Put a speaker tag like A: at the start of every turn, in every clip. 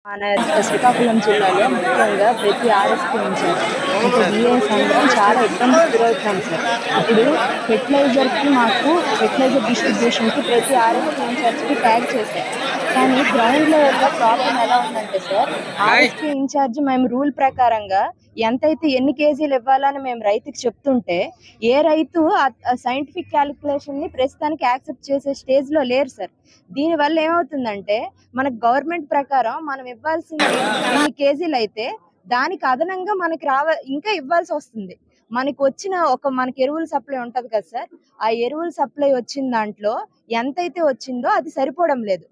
A: మన శ్రీకాకుళం జిల్లాలో ముఖ్యంగా ప్రతి ఆర్ఎస్కి ఇన్ఛార్జ్ అంటే విఏఎస్ అందరం చాలా ఇబ్బందికి గురవుతున్నాం సార్. ఇప్పుడు మాకు ఫెర్టిలైజర్ డిస్ట్రిబ్యూషన్కి ప్రతి ఆర్ఎస్కి ఇన్ఛార్జ్కి ట్యాగ్ చేశారు. కానీ గ్రౌండ్ లెవెల్లో ప్రాబ్లం ఎలా ఉందంటే సార్, ఆర్ఎస్కి ఇన్ఛార్జ్ మేము రూల్ ప్రకారంగా ఎంతైతే ఎన్ని కేజీలు ఇవ్వాలని మేము రైతుకి చెప్తుంటే ఏ రైతు సైంటిఫిక్ క్యాలిక్యులేషన్ని ప్రస్తుతానికి యాక్సెప్ట్ చేసే స్టేజ్లో లేరు సార్. దీనివల్ల ఏమవుతుందంటే మనకు గవర్నమెంట్ ప్రకారం మనం ఇవ్వాల్సింది ఇన్ని కేజీలు అయితే దానికి అదనంగా మనకి ఇంకా ఇవ్వాల్సి వస్తుంది. మనకి వచ్చిన మనకి ఎరువుల సప్లై ఉంటది కదా సార్, ఆ ఎరువుల సప్లై వచ్చిన దాంట్లో ఎంతైతే వచ్చిందో అది సరిపోవడం లేదు.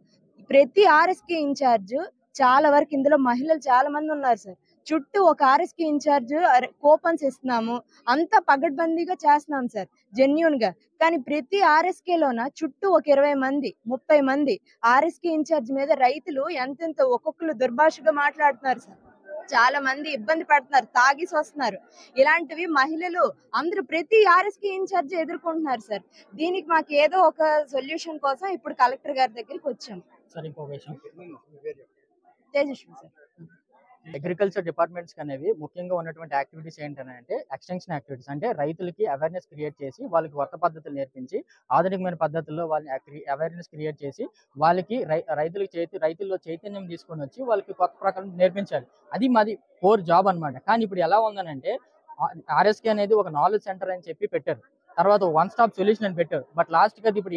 A: ప్రతి ఆర్ఎస్కే ఇన్ఛార్జ్ చాలా వరకు ఇందులో మహిళలు చాలా మంది ఉన్నారు సార్. చుట్టూ ఒక ఆర్ఎస్కే ఇన్ఛార్జ్ కూపన్స్ ఇస్తున్నాము, అంతా పగడ్బందీగా చేస్తున్నాం సార్ జెన్యూన్ గా. కానీ ప్రతి ఆర్ఎస్కేలోన చుట్టూ ఒక 20 మంది 30 మంది ఆర్ఎస్కే ఇన్ఛార్జ్ మీద రైతులు ఎంతెంత ఒక్కొక్కరు దుర్భాషగా మాట్లాడుతున్నారు సార్. చాలా మంది ఇబ్బంది పడుతున్నారు, తాగిసి వస్తున్నారు. ఇలాంటివి మహిళలు అందరూ ప్రతి ఆర్ఎస్కే ఇన్ఛార్జ్ ఎదుర్కొంటున్నారు సార్. దీనికి మాకు ఏదో ఒక సొల్యూషన్ కోసం ఇప్పుడు కలెక్టర్ గారి దగ్గరికి వచ్చాము. తేజస్వి సార్.
B: అగ్రికల్చర్ డిపార్ట్మెంట్స్ అనేవి ముఖ్యంగా ఉన్నటువంటి యాక్టివిటీస్ ఏంటంటే ఎక్స్టెన్షన్ యాక్టివిటీస్, అంటే రైతులకి అవేర్నెస్ క్రియేట్ చేసి వాళ్ళకి కొత్త పద్ధతులు నేర్పించి ఆధునికమైన పద్ధతుల్లో వాళ్ళని అవేర్నెస్ క్రియేట్ చేసి వాళ్ళకి రైతుల్లో చైతన్యం తీసుకొని వచ్చి వాళ్ళకి కొత్త ప్రకారం నేర్పించాలి. అది మాది కోర్ జాబ్ అనమాట. కానీ ఇప్పుడు ఎలా ఉందనంటే ఆర్ఎస్కే అనేది ఒక నాలెడ్జ్ సెంటర్ అని చెప్పి పెట్టారు, తర్వాత వన్ స్టాప్ సొల్యూషన్ అని పెట్టారు. బట్ లాస్ట్ కి అది ఇప్పుడు